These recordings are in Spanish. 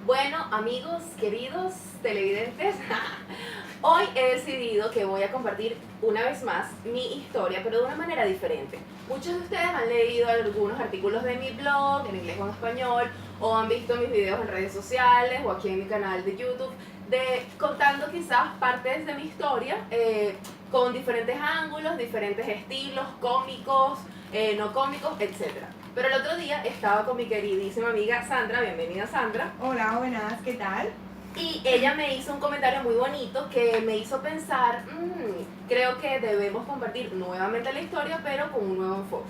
Bueno, amigos, queridos televidentes, hoy he decidido que voy a compartir una vez más mi historia, pero de una manera diferente. Muchos de ustedes han leído algunos artículos de mi blog, en inglés o en español, o han visto mis videos en redes sociales o aquí en mi canal de YouTube, contando quizás partes de mi historia con diferentes ángulos, diferentes estilos, cómicos, no cómicos, etc. Pero el otro día estaba con mi queridísima amiga Sandra, bienvenida Sandra. Hola, buenas, ¿qué tal? Y ella me hizo un comentario muy bonito que me hizo pensar, creo que debemos compartir nuevamente la historia, pero con un nuevo enfoque.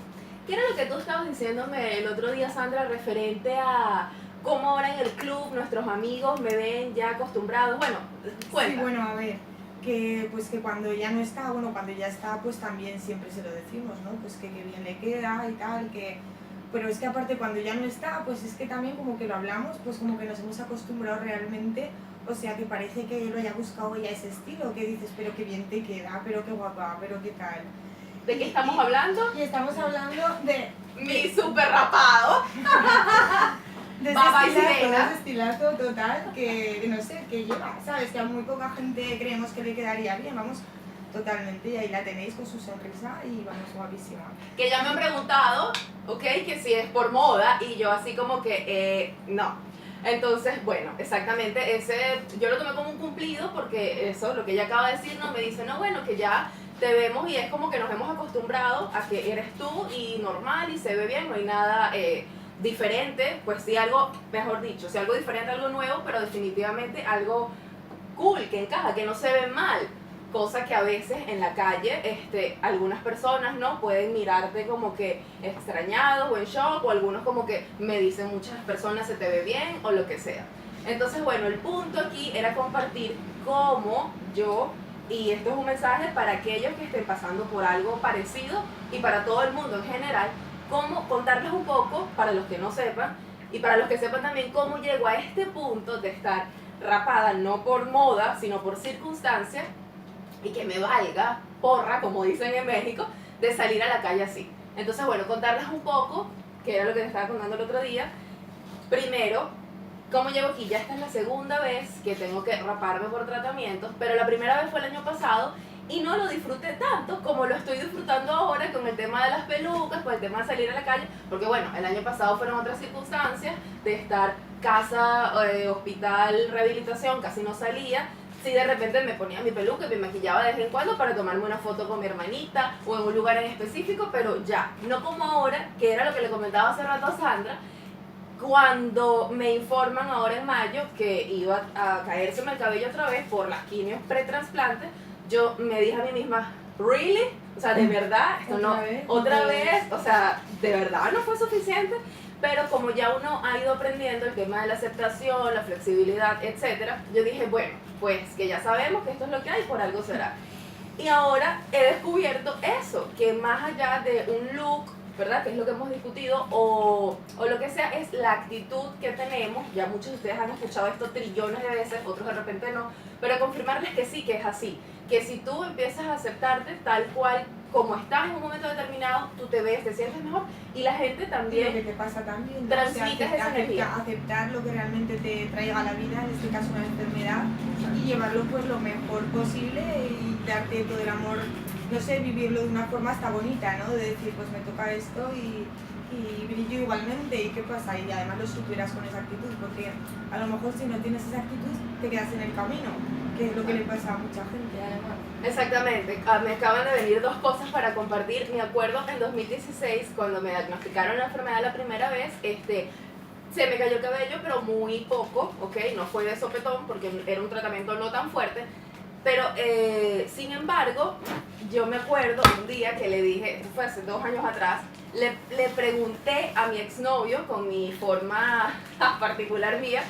¿Qué era lo que tú estabas diciéndome el otro día, Sandra, referente a cómo ahora en el club nuestros amigos me ven ya acostumbrados? Bueno, cuenta. Sí, bueno, a ver, que cuando ya no está, bueno, cuando ya está, pues también siempre se lo decimos, ¿no? Pues que bien le queda y tal, pero es que aparte cuando ya no está, pues es que también como que lo hablamos, pues como que nos hemos acostumbrado realmente, o sea que parece que lo haya buscado ya ese estilo, que dices, pero qué bien te queda, pero qué guapa, pero qué tal. ¿De qué estamos hablando? Y estamos hablando de Mi super rapado. de Baba y ese sirena. estilazo total que no sé, que lleva, ¿sabes? Que a muy poca gente creemos que le quedaría bien, vamos, totalmente, y ahí la tenéis con su sonrisa y vamos, guapísima. Que ya me han preguntado, ok, que si es por moda, y yo así como que, no. Entonces, bueno, exactamente, yo lo tomé como un cumplido porque eso, lo que ella acaba de decir, no me dice, no, bueno, que ya te vemos y es como que nos hemos acostumbrado a que eres tú y normal y se ve bien, no hay nada diferente, pues sí algo, mejor dicho, sí algo diferente, algo nuevo, pero definitivamente algo cool, que encaja, que no se ve mal. Cosa que a veces en la calle algunas personas no pueden mirarte como que extrañados o en shock, o algunos como que me dicen muchas personas se te ve bien o lo que sea. Entonces bueno, el punto aquí era compartir cómo yo, y esto es un mensaje para aquellos que estén pasando por algo parecido y para todo el mundo en general, cómo contarles un poco para los que no sepan y para los que sepan también cómo llego a este punto de estar rapada no por moda sino por circunstancias, y que me valga porra, como dicen en México, de salir a la calle así. Entonces, bueno, contarles un poco, que era lo que te estaba contando el otro día. Primero, cómo llego aquí. Ya esta es la segunda vez que tengo que raparme por tratamientos, pero la primera vez fue el año pasado y no lo disfruté tanto como lo estoy disfrutando ahora con el tema de las pelucas, con el tema de salir a la calle, porque bueno, el año pasado fueron otras circunstancias de estar casa, hospital, rehabilitación, casi no salía. Sí, de repente me ponía mi peluca y me maquillaba de vez en cuando para tomarme una foto con mi hermanita o en un lugar en específico, pero ya, no como ahora, que era lo que le comentaba hace rato a Sandra, cuando me informan ahora en mayo que iba a caérseme el cabello otra vez por las quimios pre-trasplantes, yo me dije a mí misma, ¿really? O sea, ¿de verdad? Esto no, otra vez, o sea, ¿de verdad no fue suficiente? Pero como ya uno ha ido aprendiendo el tema de la aceptación, la flexibilidad, etc., yo dije, bueno, pues que ya sabemos que esto es lo que hay, por algo será. Y ahora he descubierto eso, que más allá de un look, ¿verdad? Que es lo que hemos discutido, o lo que sea, es la actitud que tenemos. Ya muchos de ustedes han escuchado esto trillones de veces, otros de repente no, pero confirmarles que sí, que es así. Que si tú empiezas a aceptarte tal cual como estás en un momento determinado, tú te ves, te sientes mejor, y la gente también, y lo que te pasa también, ¿no? transmites esa energía. Aceptar lo que realmente te traiga a la vida, en este caso una enfermedad, y llevarlo pues lo mejor posible y darte todo el amor, no sé, vivirlo de una forma hasta bonita, ¿no? De decir, pues me toca esto y brillo igualmente, ¿y qué pasa? Y además lo superas con esa actitud, porque a lo mejor si no tienes esa actitud te quedas en el camino, que es lo que le pasa a mucha gente además. Exactamente, me acaban de venir dos cosas para compartir. Me acuerdo en 2016, cuando me diagnosticaron la enfermedad la primera vez, se me cayó el cabello, pero muy poco, ¿ok? No fue de sopetón porque era un tratamiento no tan fuerte. Pero, sin embargo, yo me acuerdo un día que le dije, esto fue hace 2 años atrás, le pregunté a mi exnovio, con mi forma particular mía,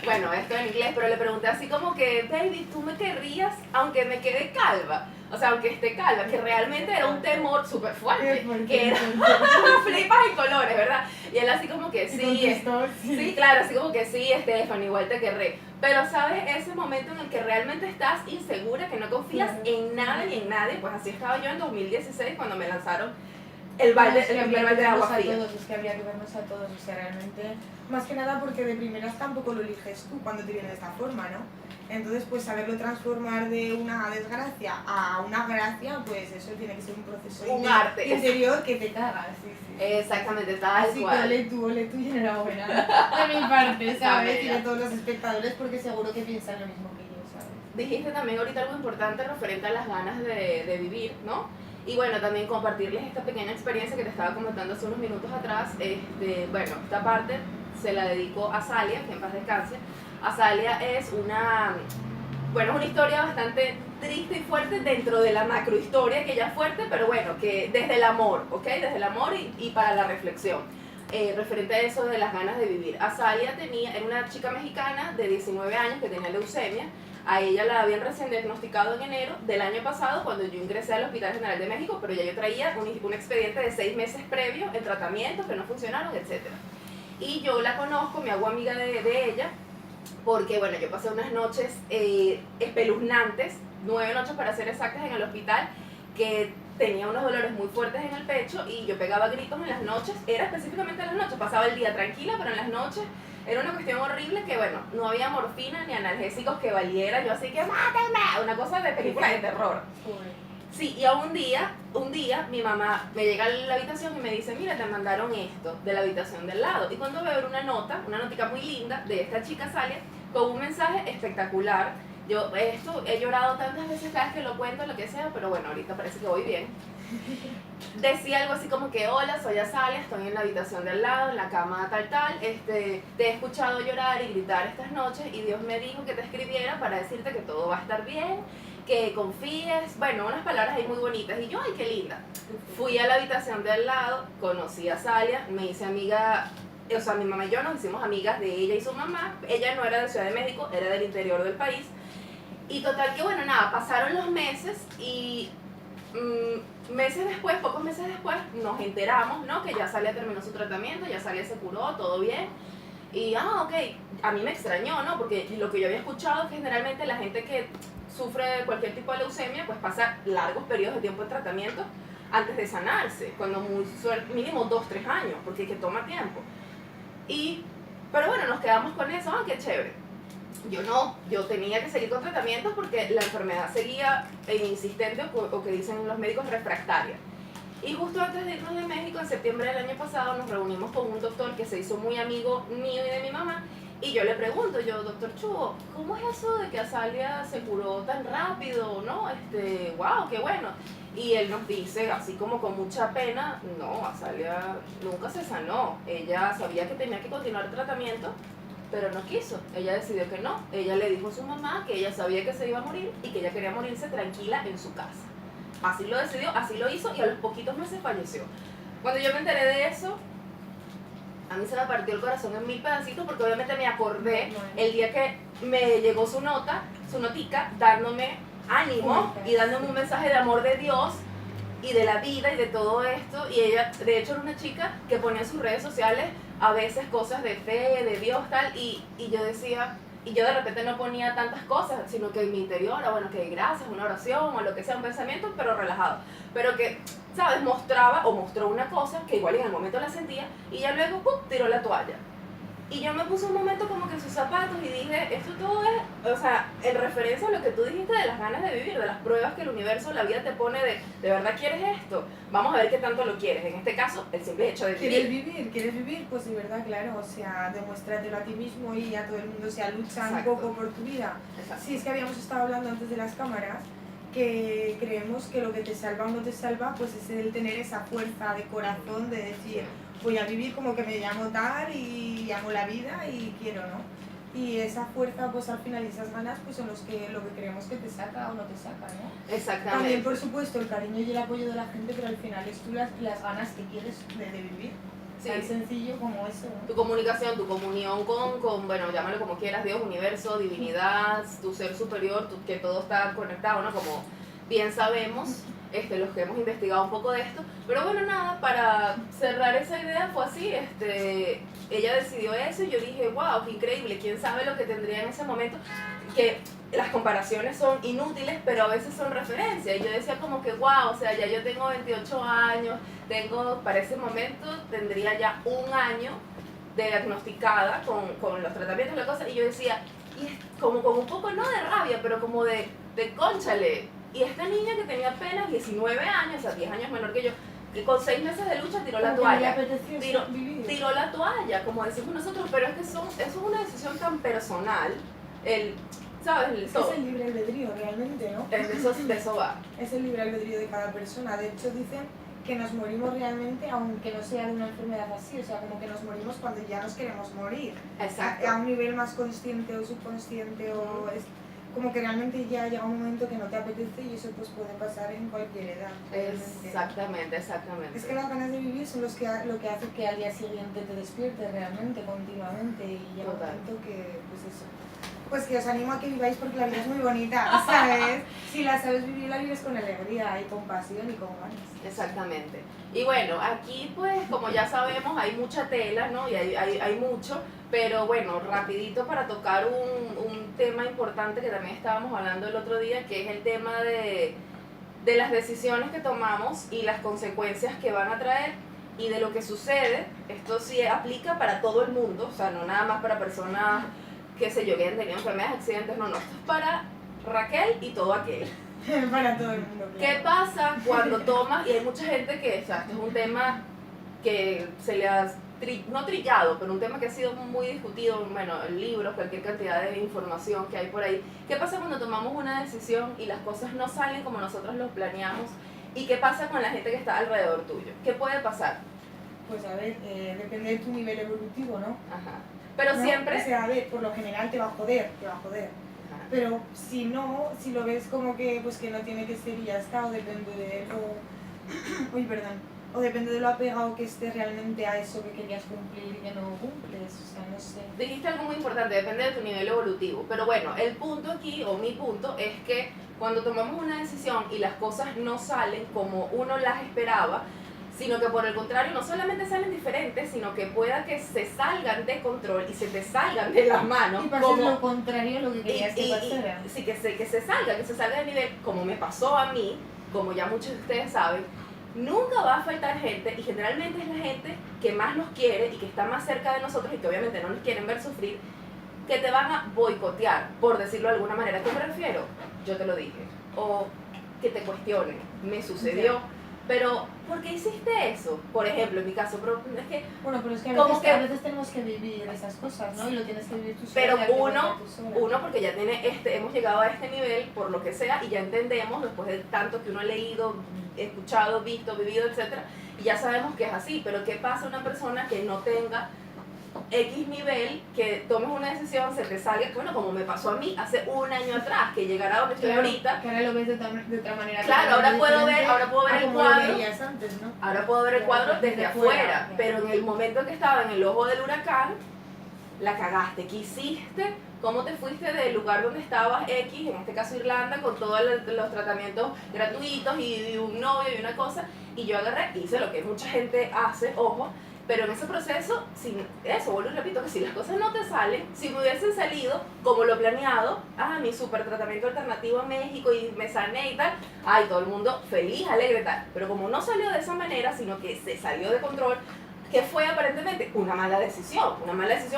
bueno, esto en inglés, pero le pregunté así como que, baby, ¿tú me querrías aunque me quede calva? O sea, aunque esté calva, que realmente era un temor súper fuerte, que era flipas y colores, ¿verdad? Y él así como que sí, claro, así como que sí, Stephanie, igual te querré. Pero ¿sabes? Ese momento en el que realmente estás insegura, que no confías en nada y en nadie, pues así estaba yo en 2016 cuando me lanzaron el balde, Es que el habría primer que balde de agua vernos a fría. todos, es que habría que vernos a todos, o sea, realmente, más que nada porque de primeras tampoco lo eliges tú cuando te viene de esta forma, ¿no? Entonces, pues saberlo transformar de una desgracia a una gracia, pues eso tiene que ser un proceso Un arte. interior que te cagas, sí, sí. Exactamente, tal Así que cual. ole tú y enhorabuena. De mi parte, ¿sabes? Y de Amén. todos los espectadores, porque seguro que piensan lo mismo que yo, ¿sabes? Dijiste también ahorita algo importante referente a las ganas de vivir, ¿no? Y bueno, también compartirles esta pequeña experiencia que te estaba comentando hace unos minutos atrás. Bueno, esta parte se la dedico a Salia, que en paz descanse. Azalia es bueno, es una historia bastante triste y fuerte dentro de la macrohistoria, que ya es fuerte, pero bueno, que desde el amor, ¿ok? Desde el amor y para la reflexión. Referente a eso de las ganas de vivir. Azalia era una chica mexicana de 19 años que tenía leucemia. A ella la habían recién diagnosticado en enero del año pasado cuando yo ingresé al Hospital General de México, pero ya yo traía un expediente de 6 meses previo en tratamientos que no funcionaron, etc. Y yo la conozco, me hago amiga de ella, porque bueno, yo pasé unas noches espeluznantes, 9 noches para ser exactas en el hospital, que tenía unos dolores muy fuertes en el pecho y yo pegaba gritos en las noches, era específicamente en las noches, pasaba el día tranquila, pero en las noches era una cuestión horrible que bueno, no había morfina ni analgésicos que valiera, yo así que ¡mátenme! Una cosa de película de terror. Sí, y un día mi mamá me llega a la habitación y me dice, mira, te mandaron esto de la habitación del lado. Y cuando veo una notica muy linda de esta chica Salia, con un mensaje espectacular. Yo esto he llorado tantas veces cada vez que lo cuento, lo que sea, pero bueno, ahorita parece que voy bien. Decía algo así como que, hola, soy Azalia, estoy en la habitación de al lado, en la cama tal, te he escuchado llorar y gritar estas noches y Dios me dijo que te escribiera para decirte que todo va a estar bien, que confíes, bueno, unas palabras ahí muy bonitas. Y yo, ay, qué linda. Fui a la habitación de al lado, conocí a Azalia, me hice amiga, o sea, mi mamá y yo nos hicimos amigas de ella y su mamá. Ella no era de Ciudad de México, era del interior del país. Y total que bueno, nada, pasaron los meses y pocos meses después, nos enteramos, ¿no? Que ya Salia terminó su tratamiento, ya Salia se curó, todo bien. Y, ok, a mí me extrañó, ¿no? Porque lo que yo había escuchado es que generalmente la gente que sufre de cualquier tipo de leucemia, pues pasa largos periodos de tiempo en tratamiento antes de sanarse, cuando mínimo 2-3 años, porque que toma tiempo. Pero bueno, nos quedamos con eso, qué chévere. Yo tenía que seguir con tratamientos porque la enfermedad seguía insistente o que dicen los médicos refractaria. Y justo antes de irnos de México, en septiembre del año pasado, nos reunimos con un doctor que se hizo muy amigo mío y de mi mamá. Y yo le pregunto, doctor Chugo, ¿cómo es eso de que Azalia se curó tan rápido, no? Wow, qué bueno. Y él nos dice, así como con mucha pena, no, Azalia nunca se sanó. Ella sabía que tenía que continuar el tratamiento, pero no quiso. Ella decidió que no. Ella le dijo a su mamá que ella sabía que se iba a morir y que ella quería morirse tranquila en su casa. Así lo decidió, así lo hizo y a los poquitos meses falleció. Cuando yo me enteré de eso, a mí se me partió el corazón en 1000 pedacitos porque obviamente me acordé el día que me llegó su notica, dándome ánimo y dándome un mensaje de amor de Dios y de la vida y de todo esto. Y ella, de hecho, era una chica que ponía en sus redes sociales a veces cosas de fe, de Dios, tal, y yo decía, y yo de repente no ponía tantas cosas, sino que en mi interior, bueno, que gracias, una oración o lo que sea, un pensamiento, pero relajado. Pero que, ¿sabes? Mostró una cosa que igual en el momento la sentía y ya luego, ¡pum!, tiró la toalla. Y yo me puse un momento como que en sus zapatos y dije, esto todo es, o sea, en referencia a lo que tú dijiste de las ganas de vivir, de las pruebas que el universo, la vida te pone ¿de verdad quieres esto? Vamos a ver qué tanto lo quieres. En este caso, el simple hecho de vivir. ¿Quieres vivir? Pues de verdad, claro, o sea, demuéstratelo a ti mismo y a todo el mundo, o sea, lucha un poco por tu vida. Exacto. Sí, es que habíamos estado hablando antes de las cámaras, que creemos que lo que te salva o no te salva, pues es el tener esa fuerza de corazón de decir, voy a vivir como que me llamo tal y amo la vida y quiero, ¿no? Y esa fuerza, pues al final, y esas ganas, pues son lo que creemos que te saca o no te saca, ¿no? Exactamente. También, por supuesto, el cariño y el apoyo de la gente, pero al final es tú las ganas que quieres de vivir. Sí. Tan sencillo como eso, ¿no? Tu comunicación, tu comunión con, bueno, llámalo como quieras, Dios, universo, divinidad, tu ser superior, que todo está conectado, ¿no? Como bien sabemos, los que hemos investigado un poco de esto. Pero bueno, nada, para cerrar esa idea fue así, ella decidió eso y yo dije, wow, qué increíble, quién sabe lo que tendría en ese momento, que las comparaciones son inútiles, pero a veces son referencias. Y yo decía como que, wow, o sea, ya yo tengo 28 años, para ese momento tendría ya un año diagnosticada con los tratamientos y la cosa, y yo decía, y es como con un poco, no de rabia, pero como de cónchale, y esta niña que tenía apenas 19 años, o sea, 10 años menor que yo, que con 6 meses de lucha tiró la toalla, tiró la toalla, como decimos nosotros, pero es que eso es una decisión tan personal, ¿sabes? Es el libre albedrío realmente, ¿no? De eso va. Es el libre albedrío de cada persona. De hecho, dicen que nos morimos realmente, aunque no sea de una enfermedad así, o sea, como que nos morimos cuando ya nos queremos morir. Exacto. A un nivel más consciente o subconsciente, o es como que realmente ya llega un momento que no te apetece, y eso pues puede pasar en cualquier edad. Realmente. Exactamente. Es que las ganas de vivir son lo que hace que al día siguiente te despiertes realmente, continuamente, y llega un momento que, pues eso. Pues que os animo a que viváis porque la vida es muy bonita, ¿sabes? Si la sabes vivir, la vives con alegría y con pasión y con ganas. Exactamente. Y bueno, aquí pues como ya sabemos hay mucha tela, ¿no? Y hay mucho, pero bueno, rapidito para tocar un tema importante que también estábamos hablando el otro día, que es el tema de las decisiones que tomamos y las consecuencias que van a traer y de lo que sucede. Esto sí aplica para todo el mundo, o sea, no nada más para personas, qué sé yo, que hayan tenido enfermedades, accidentes, no, esto es para Raquel y todo aquel. Para todo el mundo. Claro. ¿Qué pasa cuando tomas? Y hay mucha gente que, o sea, este es un tema que se le ha, no trillado, pero un tema que ha sido muy discutido, bueno, en libros, cualquier cantidad de información que hay por ahí. ¿Qué pasa cuando tomamos una decisión y las cosas no salen como nosotros los planeamos? ¿Y qué pasa con la gente que está alrededor tuyo? ¿Qué puede pasar? Pues a ver, depende de tu nivel evolutivo, ¿no? Ajá. Pero no, siempre... O sea, a ver, por lo general te va a joder. Pero si no, si lo ves como que pues que no tiene que ser y ya está, o depende de lo... Uy, perdón. O depende de lo apegado que estés realmente a eso que querías cumplir y que no cumples, o sea, no sé. Dijiste algo muy importante, depende de tu nivel evolutivo. Pero bueno, el punto aquí, o mi punto, es que cuando tomamos una decisión y las cosas no salen como uno las esperaba, sino que por el contrario no solamente salen diferentes, sino que pueda que se salgan de control y se te salgan de las manos. Y pasa lo contrario a lo que querías que pasara. Sí, que se salga de nivel, como me pasó a mí, como ya muchos de ustedes saben. Nunca va a faltar gente, y generalmente es la gente que más nos quiere y que está más cerca de nosotros y que obviamente no nos quieren ver sufrir, que te van a boicotear, por decirlo de alguna manera. ¿A qué me refiero? Yo te lo dije. O que te cuestionen, me sucedió. Pero, ¿por qué hiciste eso? Por ejemplo, en mi caso, pero es que... Bueno, pero es que a veces tenemos que vivir esas cosas, ¿no? Y lo tienes que vivir tú sola. Pero uno porque ya tiene hemos llegado a este nivel, por lo que sea, y ya entendemos, después de tanto que uno ha leído, escuchado, visto, vivido, etcétera, y ya sabemos que es así. Pero ¿qué pasa una persona que no tenga X nivel, que tomes una decisión, se te salga, bueno, como me pasó a mí hace un año atrás, que llegara a donde estoy ahorita? Que ahora lo ves de otra manera. Claro, ahora puedo ver el cuadro. Antes, ¿no? Ahora puedo ver el cuadro desde afuera, pero en el momento que estaba en el ojo del huracán, la cagaste. ¿Qué hiciste? ¿Cómo te fuiste del lugar donde estabas X, en este caso Irlanda, con todos los tratamientos gratuitos y un novio y una cosa? Y yo agarré, hice lo que mucha gente hace, ojo, pero en ese proceso, sin eso, vuelvo y repito, que si las cosas no te salen, si me hubiesen salido como lo planeado, mi super tratamiento alternativo a México y me sané y tal, todo el mundo feliz, alegre, tal. Pero como no salió de esa manera, sino que se salió de control, que fue aparentemente una mala decisión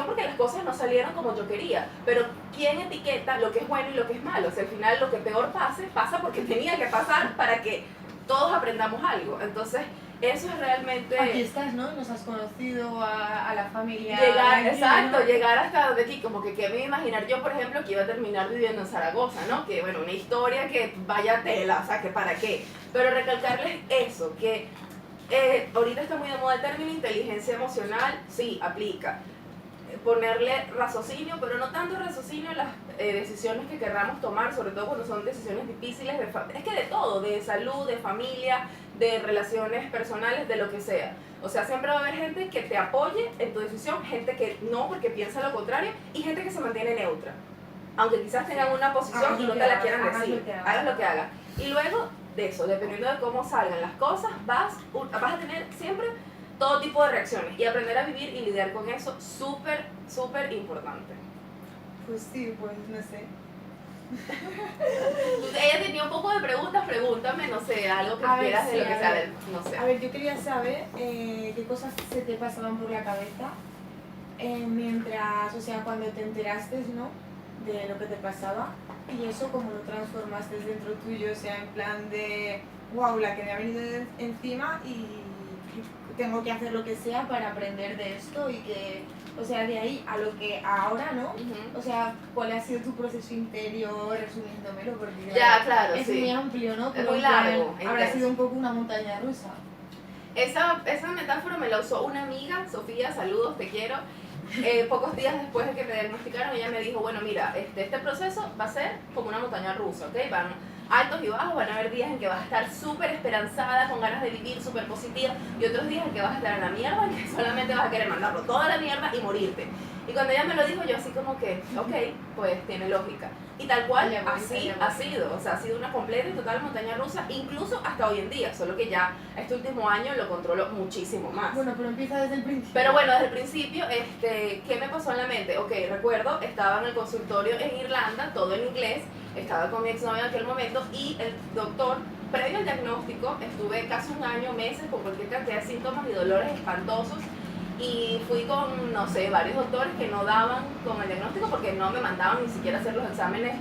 porque las cosas no salieron como yo quería. Pero ¿quién etiqueta lo que es bueno y lo que es malo? O sea, al final lo que peor pasa porque tenía que pasar para que todos aprendamos algo. Entonces, eso es realmente... Aquí estás, ¿no? Nos has conocido a la familia. Llegar hasta donde aquí, como que me iba a imaginar yo, por ejemplo, que iba a terminar viviendo en Zaragoza, ¿no? Que, bueno, una historia que vaya tela, o sea, que para qué. Pero recalcarles eso, que ahorita está muy de moda el término inteligencia emocional, sí, aplica. Ponerle raciocinio, pero no tanto raciocinio en las decisiones que querramos tomar, sobre todo cuando son decisiones difíciles, es que de todo, de salud, de familia, de relaciones personales, de lo que sea. O sea, siempre va a haber gente que te apoye en tu decisión, gente que no, porque piensa lo contrario, y gente que se mantiene neutra. Aunque quizás tengan una posición y no te la quieran decir. Hagas lo que hagas. Y luego, de eso, dependiendo de cómo salgan las cosas, vas a tener siempre todo tipo de reacciones y aprender a vivir y lidiar con eso, súper, súper importante. Pues sí, pues no sé. Ella tenía un poco de preguntas, pregúntame, no sé, algo que A ver, quieras sí, de lo que a sea, ver. no sé. A ver, yo quería saber qué cosas se te pasaban por la cabeza mientras, o sea, cuando te enteraste, ¿no? De lo que te pasaba y eso cómo lo transformaste dentro tuyo, o sea, en plan de, wow, la que me ha venido encima y tengo que hacer lo que sea para aprender de esto y que, o sea, de ahí a lo que ahora, ¿no? Ujú. O sea, ¿cuál ha sido tu proceso interior, resumiéndomelo? Porque Ya, claro, es sí. muy amplio, ¿no? Pero muy en plan, largo, habrá intenso. sido un poco una montaña rusa. Esa metáfora me la usó una amiga, Sofía, saludos, te quiero. Pocos días después de que me diagnosticaron, ella me dijo, bueno, mira, este proceso va a ser como una montaña rusa, ¿ok? Van altos y bajos, van a haber días en que vas a estar súper esperanzada, con ganas de vivir, súper positiva, y otros días en que vas a estar en la mierda, en que solamente vas a querer mandarlo toda la mierda y morirte. Y cuando ella me lo dijo, yo así como que, ok, pues tiene lógica. Y tal cual, así ha sido, o sea, ha sido una completa y total montaña rusa, incluso hasta hoy en día, solo que ya este último año lo controlo muchísimo más. Bueno, pero empieza desde el principio. Pero bueno, desde el principio, ¿qué me pasó en la mente? Ok, recuerdo, estaba en el consultorio en Irlanda, todo en inglés, estaba con mi exnovio en aquel momento y el doctor, previo al diagnóstico, estuve casi un año, meses, con cualquier cantidad de síntomas y dolores espantosos y fui con, no sé, varios doctores que no daban con el diagnóstico porque no me mandaban ni siquiera hacer los exámenes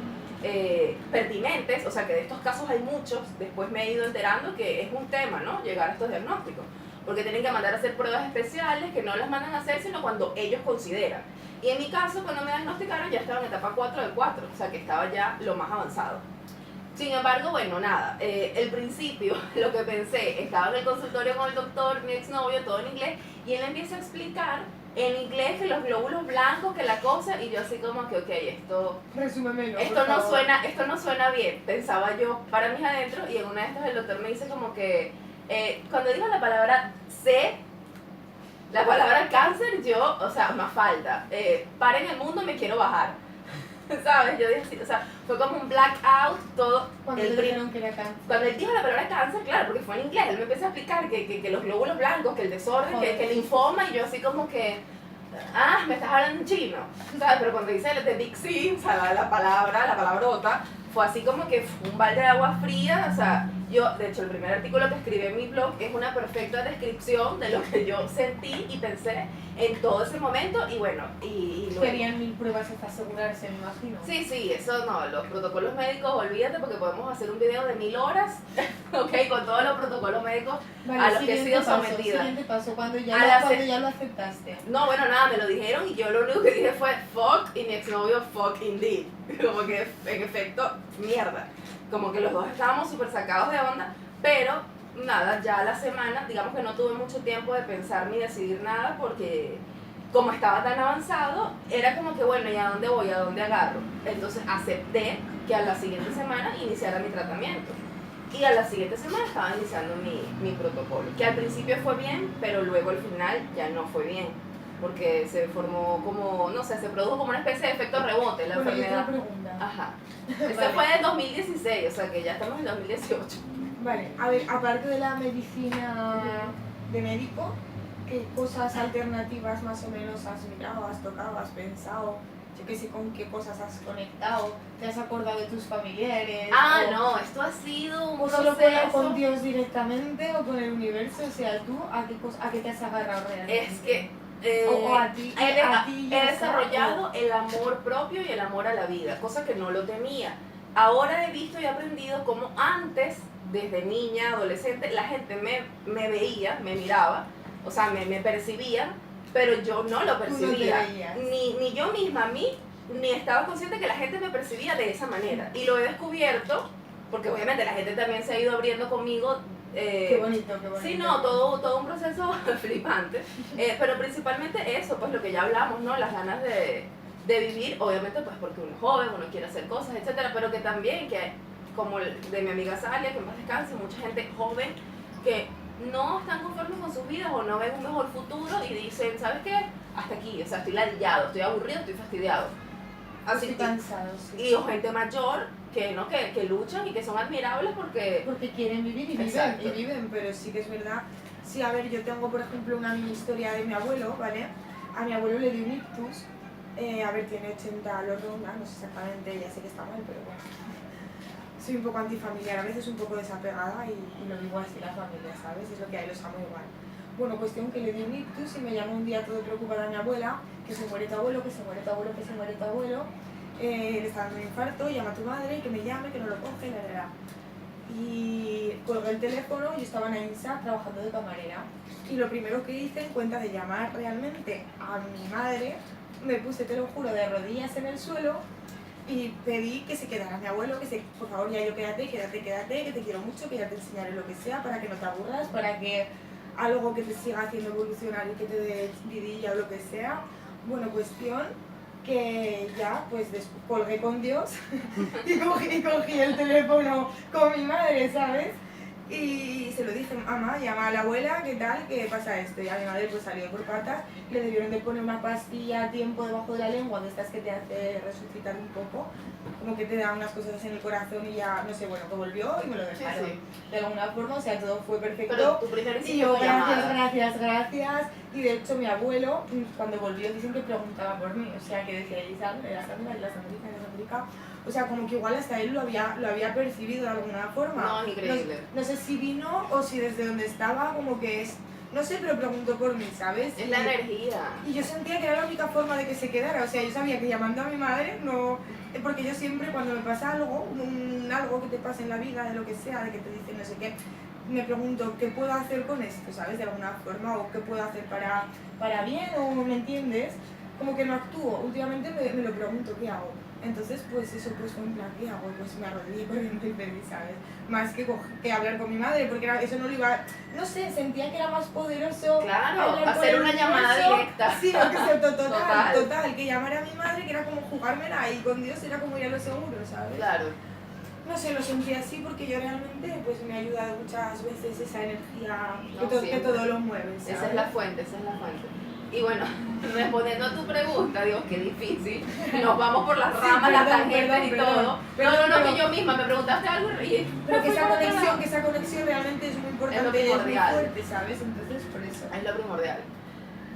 pertinentes, o sea que de estos casos hay muchos, después me he ido enterando que es un tema, ¿no? Llegar a estos diagnósticos, porque tienen que mandar a hacer pruebas especiales que no las mandan a hacer sino cuando ellos consideran. Y en mi caso, cuando me diagnosticaron, ya estaba en etapa 4 del 4, o sea que estaba ya lo más avanzado. Sin embargo, bueno, nada, el principio, lo que pensé, estaba en el consultorio con el doctor, mi exnovio, todo en inglés, y él empieza a explicar en inglés que los glóbulos blancos, que la cosa, y yo así como que, ok, Resúmemelo, esto no suena bien, pensaba yo para mis adentros, y en una de estas el doctor me dice como que, cuando digo la palabra C, la palabra cáncer, yo, o sea, más falta, paren el mundo, me quiero bajar. ¿Sabes? Yo dije así, o sea, fue como un blackout todo. Cuando le dijeron que era cáncer. Cuando él dijo la palabra cáncer, claro, porque fue en inglés, él me empezó a explicar que los glóbulos blancos, que el desorden, que el linfoma, y yo así como que, me estás hablando en chino, ¿sabes? Pero cuando dice de Big C, o sea, la palabrota, fue así como que fue un balde de agua fría, o sea, yo, de hecho, el primer artículo que escribí en mi blog es una perfecta descripción de lo que yo sentí y pensé en todo ese momento, y bueno, y luego... Querían 1000 pruebas hasta asegurarse, me imagino. Sí, eso no, los protocolos médicos, olvídate, porque podemos hacer un video de 1000 horas, ok, con todos los protocolos médicos a los que he sido sometida. Siguiente paso, cuando ya lo aceptaste. No, bueno, nada, me lo dijeron y yo lo único que dije fue fuck, y mi exnovio fuck indeed, como que en efecto, mierda, como que los dos estábamos súper sacados de onda, pero nada, ya la semana, digamos que no tuve mucho tiempo de pensar ni decidir nada porque como estaba tan avanzado, era como que bueno, ¿y a dónde voy? ¿A dónde agarro? Entonces acepté que a la siguiente semana iniciara mi tratamiento. Y a la siguiente semana estaba iniciando mi protocolo, que al principio fue bien, pero luego al final ya no fue bien, porque se formó como, no sé, se produjo como una especie de efecto rebote la enfermedad. Otra pregunta. Ajá. Esto fue en 2016, o sea que ya estamos en 2018. Vale, a ver, aparte de la medicina de médico, ¿qué cosas alternativas más o menos has mirado, has tocado, has pensado? Yo qué sé, con qué cosas has conectado, te has acordado de tus familiares. No, esto ha sido un ¿O proceso. solo con Dios directamente o con el universo? O sea, ¿tú a qué te has agarrado realmente? Es que o a ti he desarrollado el amor propio y el amor a la vida, cosa que no lo tenía. Ahora he visto y aprendido como antes, desde niña, adolescente, la gente me veía, me miraba, o sea, me percibía, pero yo no lo percibía. Ni yo misma a mí, ni estaba consciente que la gente me percibía de esa manera. Y lo he descubierto, porque obviamente la gente también se ha ido abriendo conmigo. Qué bonito. Sí, no, todo un proceso flipante. Pero principalmente eso, pues lo que ya hablamos, ¿no? Las ganas de vivir, obviamente pues porque uno es joven, uno quiere hacer cosas, etcétera, pero que también, que como de mi amiga Salia, que en paz descanse, mucha gente joven que no están conformes con sus vidas o no ven un mejor futuro y dicen, ¿sabes qué? Hasta aquí, o sea, estoy ladillado, estoy aburrido, estoy fastidiado. Estoy cansado, sí. Y o gente mayor que luchan y que son admirables porque quieren vivir Exacto. y viven, pero sí que es verdad. Sí, a ver, yo tengo por ejemplo una mini historia de mi abuelo, ¿vale? A mi abuelo le dio un ictus, a ver, tiene 80 los ronda, no sé exactamente, ya sé que está mal, pero bueno. Soy un poco antifamiliar, a veces un poco desapegada y lo digo así la familia, ¿sabes? Es lo que hay, los amo igual. Bueno, cuestión que le dio un ictus y me llamó un día todo preocupada a mi abuela, que se muere tu abuelo, que se muere tu abuelo, que se muere tu abuelo, le está dando un infarto, llama a tu madre, que me llame, que no lo coge, la. Y colgué el teléfono y estaba en AINSA trabajando de camarera. Y lo primero que hice, en cuenta de llamar realmente a mi madre, me puse, te lo juro, de rodillas en el suelo y pedí que se quedara mi abuelo, por favor, ya yo quédate, que te quiero mucho, que ya te enseñaré lo que sea para que no te aburras, para que algo que te siga haciendo evolucionar y que te dé vidilla o lo que sea. Bueno, cuestión que ya pues colgué con Dios y cogí el teléfono con mi madre, ¿sabes? Y se lo dije, mamá, llama a la abuela, ¿qué tal? ¿Qué pasa esto? Y a mi madre pues salió por patas, le debieron de poner una pastilla a tiempo debajo de la lengua, de estas que te hace resucitar un poco, como que te da unas cosas en el corazón y ya, no sé, bueno, que volvió y me lo dejaron. Sí. De alguna forma, o sea, todo fue perfecto. Pero tu primer y yo, gracias. Y de hecho mi abuelo, cuando volvió, dicen que preguntaba por mí, o sea, que decía, Elizabeth, la Sandrica. O sea, como que igual hasta él lo había percibido de alguna forma. No, es increíble. No sé si vino o si desde donde estaba, como que es... No sé, pero preguntó por mí, ¿sabes? Es la energía. Y yo sentía que era la única forma de que se quedara. O sea, yo sabía que llamando a mi madre, no... Porque yo siempre, cuando me pasa algo, algo que te pasa en la vida, de lo que sea, de que te dicen no sé qué, me pregunto, ¿qué puedo hacer con esto, ¿sabes? De alguna forma, o qué puedo hacer para bien, o ¿me entiendes? Como que no actúo. Últimamente me lo pregunto, ¿qué hago? Entonces, pues eso, pues fue en plan, ¿qué hago? Pues me arrodillé corriente y pedí, ¿sabes? Más que hablar con mi madre, porque eso no lo iba... No sé, sentía que era más poderoso... Claro, hacer una llamada directa. Sí, lo que sea, total, que llamar a mi madre, que era como jugármela, y con Dios era como ir a lo seguro, ¿sabes? Claro. No sé, lo sentí así porque yo realmente pues me ha ayudado muchas veces esa energía que todo lo mueve, ¿sabes? Esa es la fuente. Y bueno, respondiendo a tu pregunta, Dios, qué difícil. Nos vamos por las ramas, las tangentes y todo. No, que yo misma me preguntaste algo y pero que esa conexión realmente es muy importante, es lo primordial. Es muy fuerte, ¿sabes? Entonces, por eso. Es lo primordial.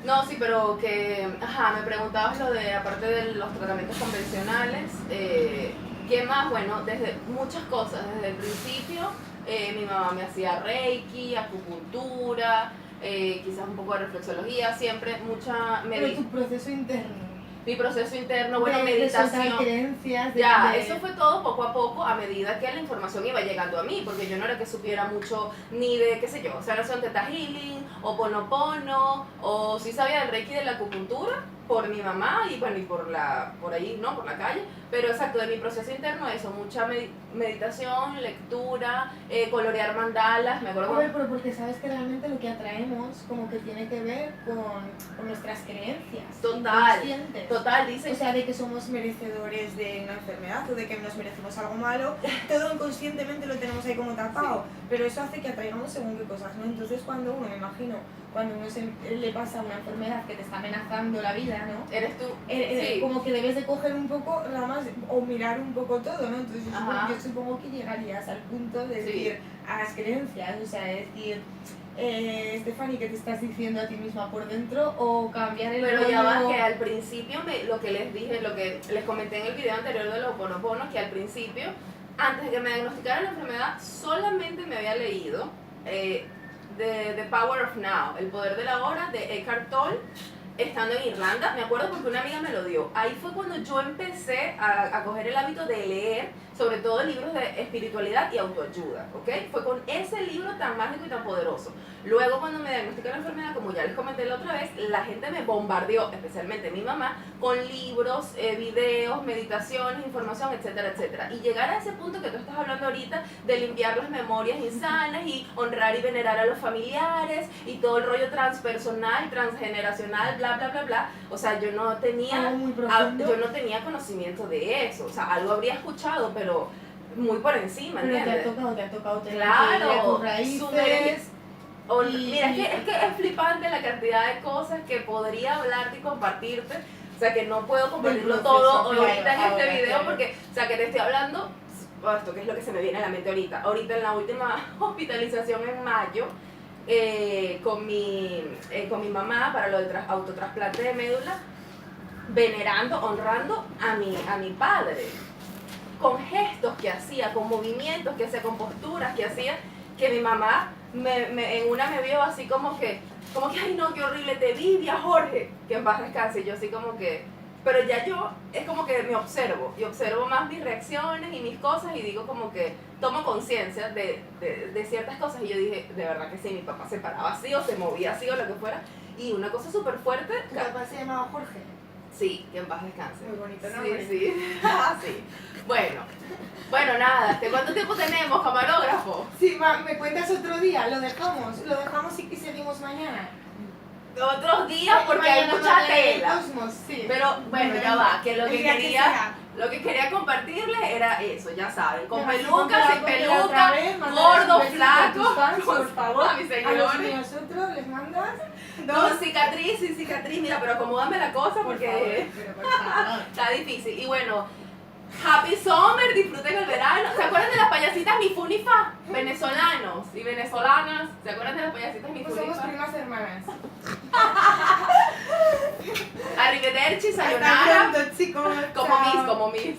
No, sí, pero que, me preguntabas lo de, aparte de los tratamientos convencionales, ¿qué más? Bueno, desde muchas cosas, desde el principio, mi mamá me hacía reiki, acupuntura, quizás un poco de reflexología, siempre mucha Pero tu proceso interno. Mi proceso interno, bueno, meditación. Creencias, Eso fue todo poco a poco a medida que la información iba llegando a mí, porque yo no era que supiera mucho ni de, qué sé yo, sanación Theta Healing, o Ponopono, o sí sabía del Reiki, de la acupuntura, por mi mamá y bueno, y por ahí, ¿no? Por la calle. Pero exacto, de mi proceso interno eso, mucha meditación, lectura, colorear mandalas, me acuerdo. Pero porque sabes que realmente lo que atraemos como que tiene que ver con nuestras creencias. Total, dice. O sea, de que somos merecedores de una enfermedad o de que nos merecemos algo malo, todo inconscientemente lo tenemos ahí como tapado, sí. Pero eso hace que atraigamos según qué cosas, ¿no? Entonces cuando uno, me imagino, cuando uno le pasa una enfermedad que te está amenazando la vida, ¿no? Eres tú. Sí. Como que debes de coger un poco ramas o mirar un poco todo, ¿no? Entonces yo supongo que llegarías al punto de decir a las creencias, o sea, decir, Stephanie, ¿qué te estás diciendo a ti misma por dentro? O cambiar el Pero ya va, que al principio, lo que les dije, lo que les comenté en el video anterior de los Ho'oponopono, que al principio, antes de que me diagnosticaran la enfermedad, solamente me había leído The Power of Now, El Poder de la Hora, de Eckhart Tolle, estando en Irlanda. Me acuerdo porque una amiga me lo dio. Ahí fue cuando yo empecé a coger el hábito de leer, sobre todo libros de espiritualidad y autoayuda, ¿ok? Fue con ese libro tan mágico y tan poderoso. Luego, cuando me diagnosticaron la enfermedad, como ya les comenté la otra vez, la gente me bombardeó, especialmente mi mamá, con libros, videos, meditaciones, información, etcétera, etcétera. Y llegar a ese punto que tú estás hablando ahorita, de limpiar las memorias insanas y honrar y venerar a los familiares y todo el rollo transpersonal, transgeneracional, bla, bla, bla, bla. O sea, yo no tenía conocimiento de eso. O sea, algo habría escuchado, pero muy por encima, ¿entiendes? Pero te ha tocado tener claro, tus raíces. Mira, es que es flipante la cantidad de cosas que podría hablarte y compartirte. O sea, que no puedo compartirlo todo ahorita en este video porque, o sea, que te estoy hablando esto que es lo que se me viene a la mente ahorita. Ahorita en la última hospitalización en mayo, con mi mamá para lo del autotrasplante de médula, venerando, honrando a mi padre, con gestos que hacía, con movimientos que hacía, con posturas que hacía, que mi mamá en una me vio así como que, ay no, qué horrible te vi, vi a Jorge, que en paz descanse, y yo así como que, pero ya yo es como que me observo, y observo más mis reacciones y mis cosas, y digo como que tomo conciencia de ciertas cosas, y yo dije, de verdad que sí, mi papá se paraba así, o se movía así, o lo que fuera, y una cosa súper fuerte. ¿Tu papá se llamaba Jorge? Sí, que en paz descanse. Muy bonito, ¿no? Sí, sí. Sí. Bueno, nada, ¿cuánto tiempo tenemos, camarógrafo? Sí, me cuentas otro día, lo dejamos y seguimos mañana. Otros días porque hay mucha tela. Cosmos, sí. Pero bueno, ya va, que lo El que día quería, lo que quería compartirles era eso, ya saben, con Venga, peluca, si sin compras otra peluca, vez, mándales gordo, un besito a tus flaco, fans, por favor. a mis A los seguidores. míos otros les mandas Con cicatriz, sin cicatriz, mira, pero acomódame la cosa por porque favor, pero por favor. está difícil. Y bueno, Happy Summer, disfruten el verano. ¿Se acuerdan de las payasitas Mi Funifa? Venezolanos y venezolanas. ¿Se acuerdan de las payasitas Mi Pues somos Funifa? primas hermanas. Arrivederci, Hasta sayonara. pronto, chicos. Como Chao. mis.